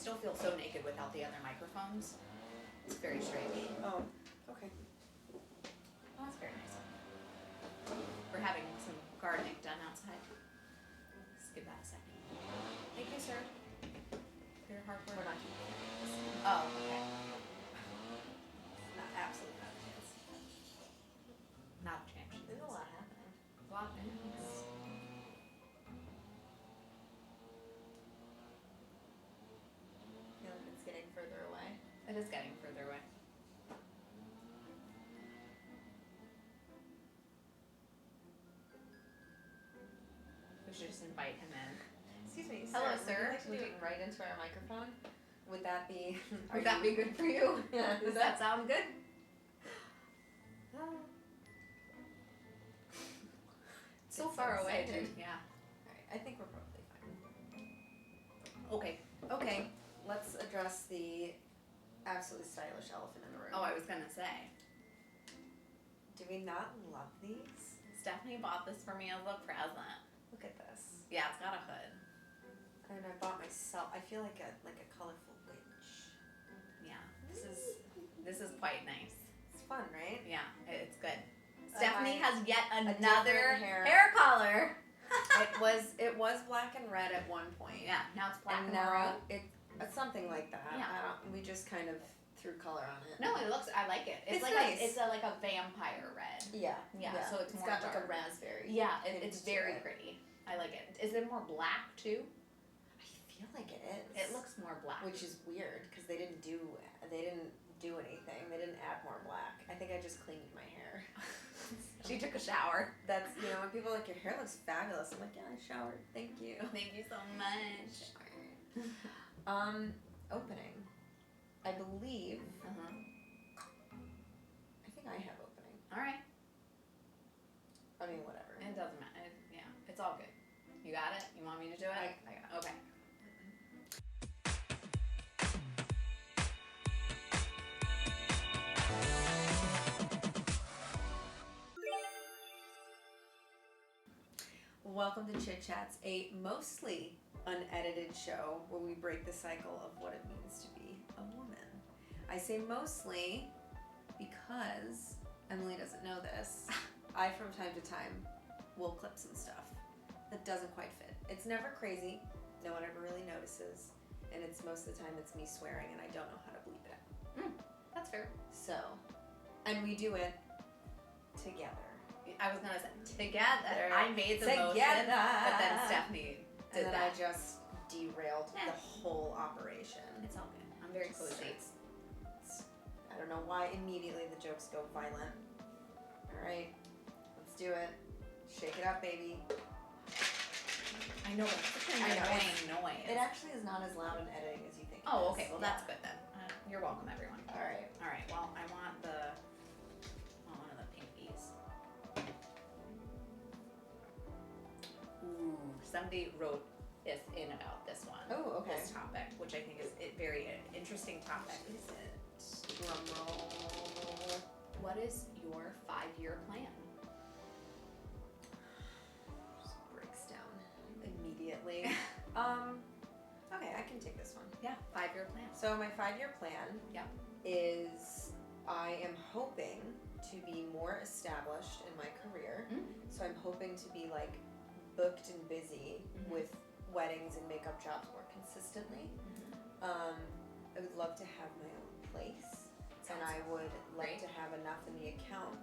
still feel so naked without the other microphones. It's very strange. Oh, okay. Oh, that's very nice. We're having some gardening done outside. Just give that a second. Thank you, sir. For your hard work. We're not keeping it. Oh, okay. Not absolutely not a chance. Not a chance. There's a lot happening. A lot of things. I feel like it's getting further away. It is getting further away. We should just invite him in. Excuse me. Hello, Would sir. you like to do it right into our microphone? Would that be? Would that be good for you? Yeah. Does that sound good? So It's far so away, exciting. dude. Yeah. Alright, I think we're probably fine. Okay. Okay, let's address the absolutely stylish elephant in the room. Oh, I was gonna say. Do we not love these? Stephanie bought this for me as a present. Look at this. Yeah, it's got a hood. And I bought myself. I feel like a colorful witch. Yeah. This is quite nice. It's fun, right? Yeah, it's good. Stephanie I- has yet different another hair. hair color. It was black and red at one point. Yeah, now it's black And and now maroon. it's something like that. Yeah. We just kind of threw color on it. No, it looks. I like it. It's like nice. it's like a vampire red. Yeah. Yeah, so it's more got like a dark. raspberry. Yeah, hint it's to very it. pretty. I like it. Is it more black too? I feel like it is. It looks more black. Which is weird because they didn't do anything. They didn't add more black. I think I just cleaned my hair. She took a shower. That's when people are like, your hair looks fabulous. I'm like, yeah, I showered. Thank you. Thank you so much. Opening. I believe. Uh-huh. I think I have opening. All right. I mean, whatever. It doesn't matter. Yeah, it's all good. You got it? You want me to do it? I got it. Okay. Welcome to Chit Chats, a mostly unedited show where we break the cycle of what it means to be a woman. I say mostly because Emily doesn't know this. I, from time to time, will clip some stuff that doesn't quite fit. It's never crazy. No one ever really notices. And it's most of the time it's me swearing and I don't know how to bleep it out. That's fair. So, and we do it together. I was gonna say together. I made the motion, Together. but then Stephanie did And then that. I just derailed Yeah. the whole operation. It's all good. I'm very Just cozy. I don't know why immediately the jokes go violent. Alright, let's do it. Shake it up, baby. I know, but it's such an I know, annoying noise. It actually is not as loud in editing as you think. it Oh, is. okay. Well, that's good then. You're welcome, everyone. Alright. All right. Well, I want one of the pinkies. Ooh, somebody wrote this in about this one. Oh, okay. This topic, which I think is a very interesting topic. Is it? Drum roll. What is your 5-year plan? Just breaks down immediately. Okay, I can take this one. Yeah, 5-year plan. So my 5-year plan Yep. is I am hoping to be more established in my career. So I'm hoping to be like booked and busy Mhm. with weddings and makeup jobs more consistently. I would love to have my own place, and I would like great. to have enough in the account.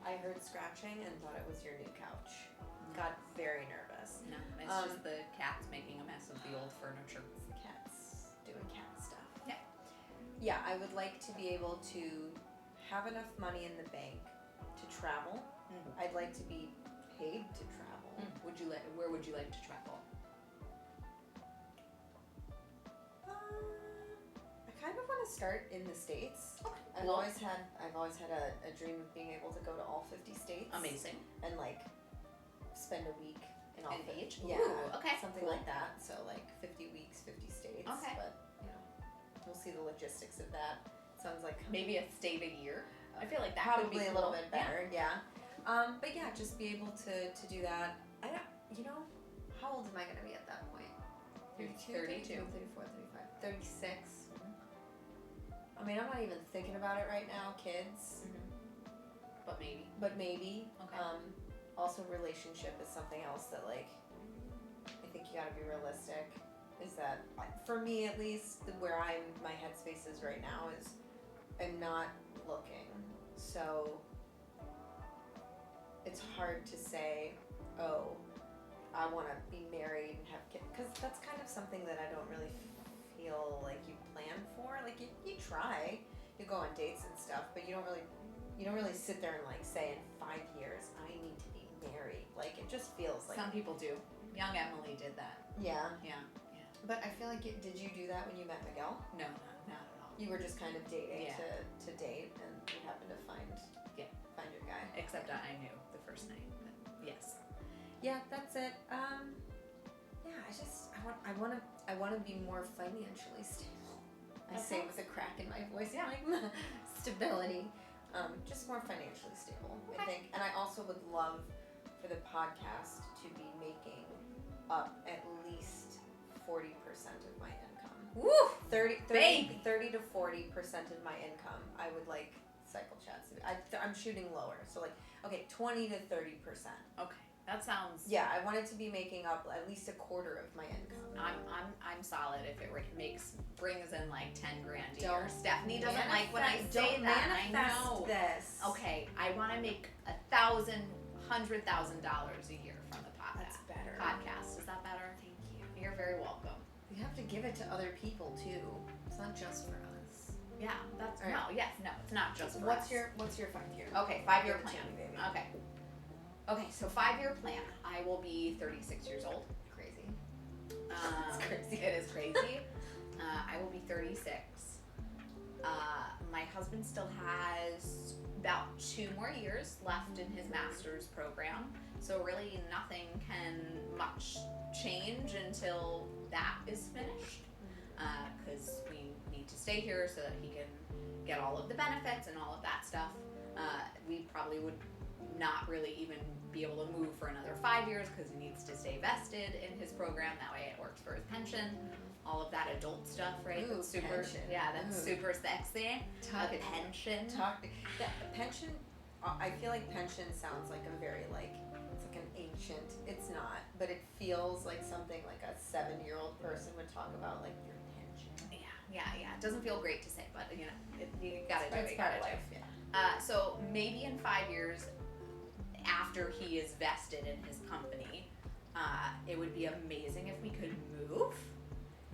I heard scratching and thought it was your new couch. Got very nervous. No, it's just the cats making a mess of the old furniture. Cats doing cat stuff. Yeah. Yeah, I would like to be able to have enough money in the bank to travel. I'd like to be paid to travel. Where would you like to travel? I kind of want to start in the States. Okay. I've always had a dream of being able to go to all 50 states. Amazing. And like spend a week in all In 50. each? Yeah. Ooh, okay, Something cool. like that. So like 50 weeks, 50 states. Okay. But we'll see the logistics of that. Sounds like Maybe a state a year. I feel like that probably could be a little cool. bit better. Yeah. But yeah, just be able to do that. I don't. How old am I gonna be at that point? 32, 32. 34, 35, 36. I mean, I'm not even thinking about it right now, kids. But maybe. But maybe. Okay. Also, relationship is something else that, like, I think you gotta be realistic. Is that, for me at least, where my headspace is right now is I'm not looking. So, it's hard to say, oh, I want to be married and have kids. Because that's kind of something that I don't really feel like you plan for. Like, you try. You go on dates and stuff, but you don't really sit there and, like, say in 5 years, I need to be married. Like, it just feels like... Some people do. Young Emily did that. Yeah. Yeah. But I feel like, did you do that when you met Miguel? No, not at all. You were just kind of dating Yeah. to date, and you happened to find your guy. Except I knew the first night. But yes. Yeah, that's it. Yeah, I want to be more financially stable. I say with a crack in my voice, Yeah. like stability. Just more financially stable, I think. And I also would love for the podcast to be making up at least 40% of my income. Woo! 30 to 40% of my income. I would like cycle chats. I'm shooting lower, so like 20 to 30%. Okay, that sounds. Yeah, I want it to be making up at least a quarter of my income. I'm solid if it brings in like 10 grand a year. Don't Stephanie doesn't like when I say that. I know. This. Okay, I want to make $100,000 a year from the podcast. That's better. Podcast, is that better? Thank you. You're very welcome. We have to give it to other people too. It's not just for us. Yeah, that's All right. no, it's not just for What's us. your 5 year? Okay, 5-year Give it to plan. me, baby. Okay, so 5-year plan. I will be 36 years old. Crazy. It's crazy. It is crazy. I will be 36. My husband still has about 2 more years left in his master's program, so really nothing can much change until that is finished, because we need to stay here so that he can get all of the benefits and all of that stuff. We probably would not really even be able to move for another 5 years because he needs to stay vested in his program. That way it works for his pension. All of that adult stuff, right? Ooh, That's super. pension. Yeah, that's Ooh. super sexy. Talk- A pension. Pension. I feel like pension sounds like a very it's like an ancient. It's not, but it feels like something like a 7-year-old person would talk about, like your pension. Yeah. It doesn't feel great to say, but you gotta do it. It's You part gotta of do it. life. Yeah. So maybe in 5 years, after he is vested in his company, it would be amazing if we could move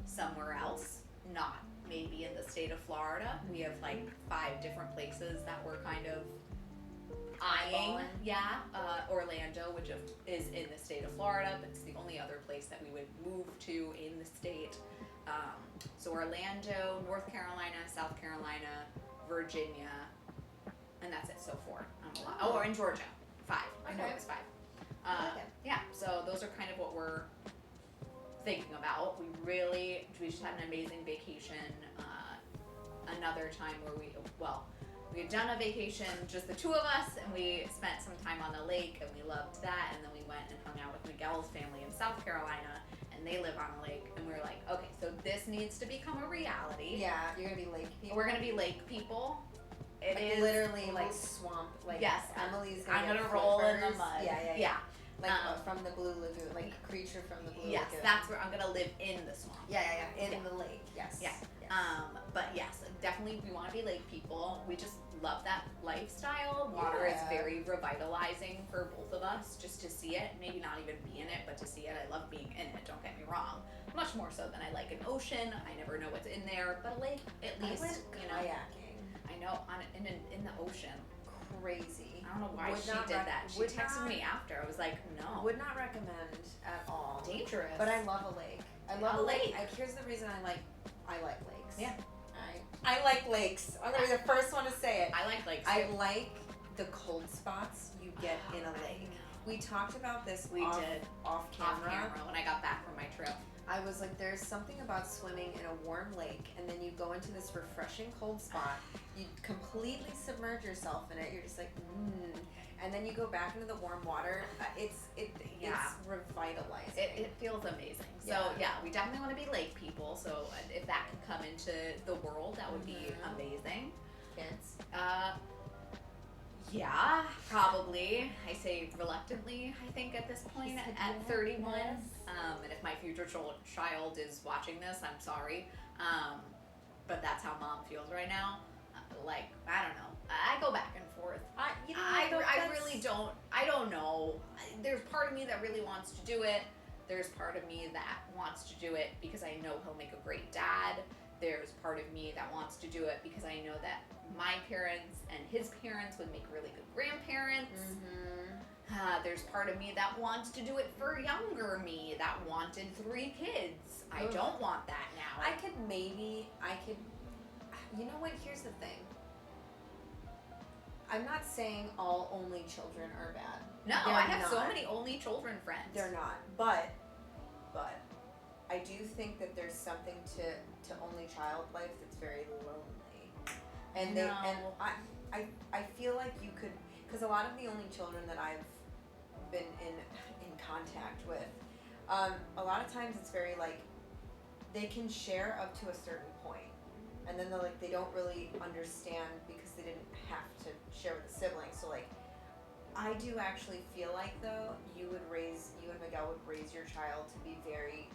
somewhere else, not maybe in the state of Florida. We have like 5 different places that we're kind of eyeing. Yeah, Orlando, which is in the state of Florida, but it's the only other place that we would move to in the state. So Orlando, North Carolina, South Carolina, Virginia, and that's it. So 4. Oh, or in Georgia, 5. I know Okay. it was 5. like it. Yeah, so those are kind of what we're thinking about. We just had an amazing vacation. Another time where we had done a vacation, just the 2 of us, and we spent some time on the lake, and we loved that. And then we went and hung out with Miguel's family in South Carolina, and they live on a lake. And we were like, okay, so this needs to become a reality. Yeah, you're gonna be lake people. We're gonna be lake people. It is literally like swamp. Like yes, Emily's. I'm get gonna roll in the flippers. mud. Yeah. Like from the Blue Lagoon, like Creature from the Blue Yes, Lagoon. that's where I'm gonna live in the swamp. Yeah. In Yeah. the lake. Yes. Yeah. But yes, definitely we want to be lake people. We just love that lifestyle. Water is Yeah. very revitalizing for both of us, just to see it. Maybe not even be in it, but to see it. I love being in it, don't get me wrong. Much more so than I like an ocean. I never know what's in there, but a lake, at least, I went kayaking. I know, in the ocean. Crazy. I don't know why Would she not did rec- that. She would texted not- me after. I was like, no. Would not recommend at all. Dangerous. But I love a lake. I love A lake. Here's the reason I like lakes. Yeah. I like lakes. I'm gonna be the first one to say it. I like lakes. I like the cold spots you get in a lake. We talked about this We off did. off Off camera. camera when I got back from my trip. I was like, there's something about swimming in a warm lake, and then you go into this refreshing cold spot. You completely submerge yourself in it. You're just like, and then you go back into the warm water. It's revitalizing. It feels amazing. So we definitely want to be lake people. So if that could come into the world, that would be amazing. Kids. Yeah, probably. I say reluctantly, I think, at this point at 31. Yes. And if my future child is watching this, I'm sorry. But that's how mom feels right now. Like, I don't know. I go back and forth. I really don't. I don't know. There's part of me that really wants to do it. There's part of me that wants to do it because I know he'll make a great dad. There's part of me that wants to do it because I know that my parents and his parents would make really good grandparents. There's part of me that wants to do it for younger me that wanted 3 kids. I don't want that now. I could, you know what, here's the thing. I'm not saying all only children are bad. No, I have so many only children friends. They're not. But I do think that there's something to only child life that's very lonely. And I feel like you could, because a lot of the only children that I've been in contact with, a lot of times it's very like they can share up to a certain point, and then they don't really understand because they didn't have to share with a sibling. So like, I do actually feel like though you and Miguel would raise your child to be very.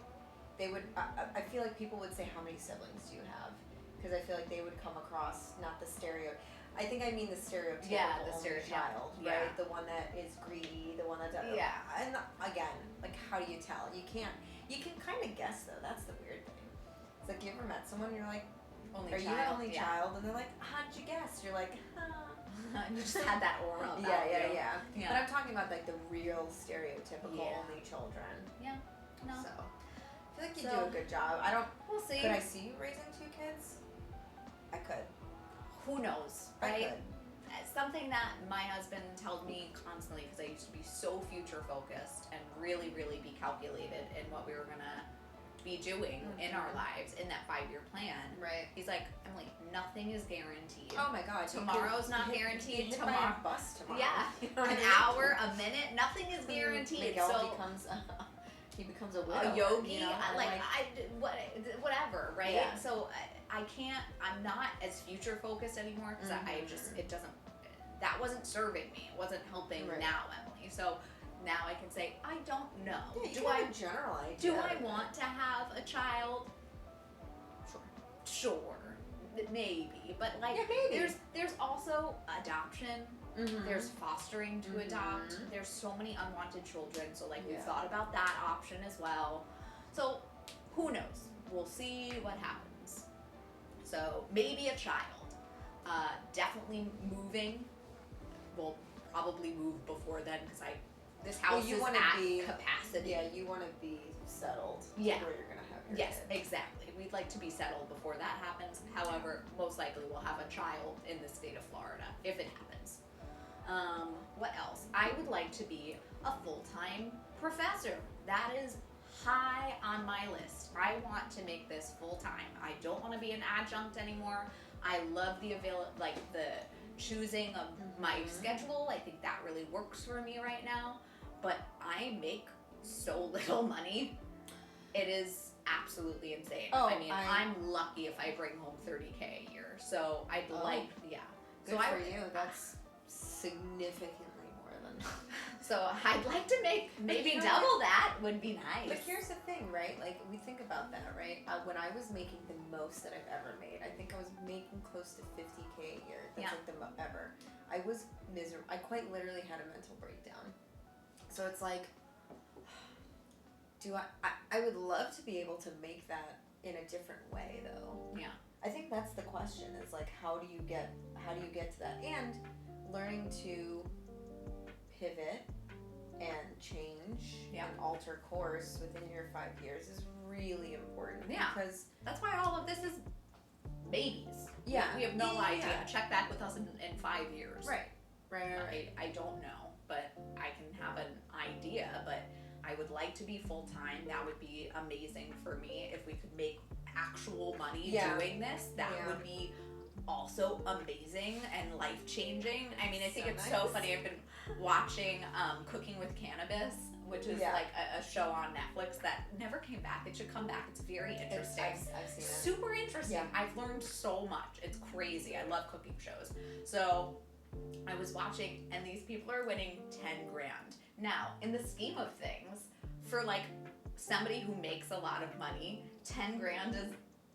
They would. I feel like people would say, "How many siblings do you have?" Because I feel like they would come across not the stereo. I think I mean the stereotypical only child, right? The one that is greedy, the one that doesn't. Yeah. And again, like, how do you tell? You can kind of guess though. That's the weird thing. It's like, you ever met someone? You're like, only are you an only child? And they're like, how'd you guess? You're like, you just had that aura about yeah. But I'm talking about like the real stereotypical only children. Yeah. No. So I feel like you do a good job. We'll see. Could I see you raising 2 kids? I could. Who knows, right? It's something that my husband tells me constantly, because I used to be so future focused and really, really be calculated in what we were gonna be doing in our lives in that 5-year plan. Right. He's like, Emily, nothing is guaranteed. Oh my God. Tomorrow's not guaranteed. Hit by a bus tomorrow. Yeah. You know An hour, a minute, nothing is guaranteed. Miguel becomes a widower, a yogi, you know? Whatever, right? Yeah. So I'm not as future focused anymore because that wasn't serving me. It wasn't helping now, Emily. So now I can say, I don't know. Yeah, do I general idea? Do I want to have a child? Sure. Maybe. But maybe. there's also adoption. There's fostering to adopt. There's so many unwanted children. So we've thought about that option as well. So who knows? We'll see what happens. So maybe a child. Definitely moving. We'll probably move before then because this house is at capacity. Yeah, you want to be settled. Yeah. Where you're gonna have your Yes, kid. exactly. We'd like to be settled before that happens. However, most likely we'll have a child in the state of Florida if it happens. What else? I would like to be a full-time professor. That is high on my list. I want to make this full-time. I don't want to be an adjunct anymore. I love the choosing of my schedule. I think that really works for me right now. But I make so little money. It is absolutely insane. I'm lucky if I bring home $30K a year. So I'd Good for you. That's significantly more than. So I'd like to make maybe double that would be nice. But here's the thing, right? Like, we think about that, right? When I was making the most that I've ever made, I think I was making close to $50K a year. That's like the ever. I was miserable. I quite literally had a mental breakdown. So it's like, I would love to be able to make that in a different way, though. Yeah. I think that's the question, is like, how do you get to that? And learning to pivot and change and alter course within your 5 years is really important. Yeah. Because that's why all of this is babies. Yeah. We have no idea. Check back with us in 5 years. Right. I don't know, but I can have an idea, but I would like to be full-time. That would be amazing for me if we could make actual money doing this. That would be also amazing and life changing. I mean, I think So it's so nice. funny. I've been watching Cooking with Cannabis, which is Yeah. like a show on Netflix that never came back. It should come back. It's very interesting. I've seen it. Super interesting. Yeah. I've learned so much. It's crazy. I love cooking shows. So I was watching, and these people are winning 10 grand. Now, in the scheme of things, for like somebody who makes a lot of money, 10 grand is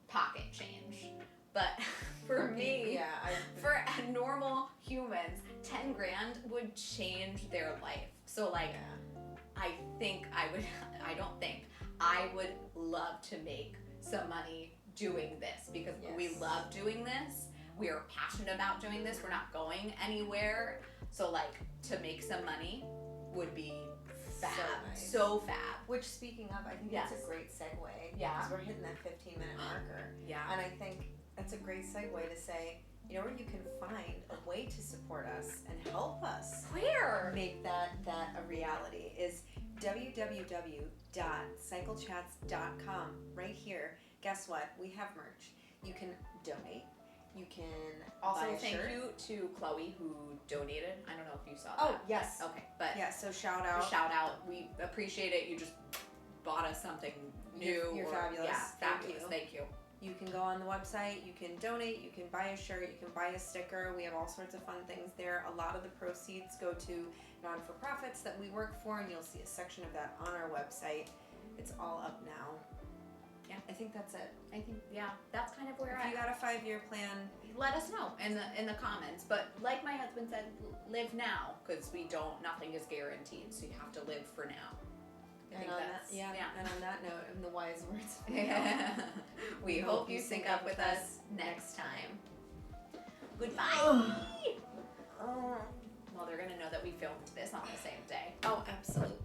pocket change. But for me, for normal humans, 10 grand would change their life. So like, I would love to make some money doing this because we love doing this. We are passionate about doing this. We're not going anywhere. So like, to make some money would be fab. So fab. Which, speaking of, I think that's a great segue. Yeah. Because we're hitting that 15-minute marker. Yeah. And I think that's a great segue to say, you know where you can find a way to support us and help us Where? make that a reality is www.cyclechats.com. Right here. Guess what? We have merch. You can donate. You can Also, buy a thank shirt. you to Chloe who donated. I don't know if you saw that. Oh, yes. Okay, but Yeah, so shout out. shout out. We appreciate it. You just bought us something new. You're fabulous. Yeah, Thank fabulous. you. Thank you. You can go on the website, you can donate, you can buy a shirt, you can buy a sticker. We have all sorts of fun things there. A lot of the proceeds go to non-for-profits that we work for, and you'll see a section of that on our website. It's all up now. Yeah. I think that's it. I think that's kind of where If you got a 5-year plan, let us know in the comments. But like my husband said, live now because nothing is guaranteed, so you have to live for now. I think that's and on that note, and the wise words. We hope you sync up with us next time. Goodbye. Well, they're gonna know that we filmed this on the same day. Oh, absolutely.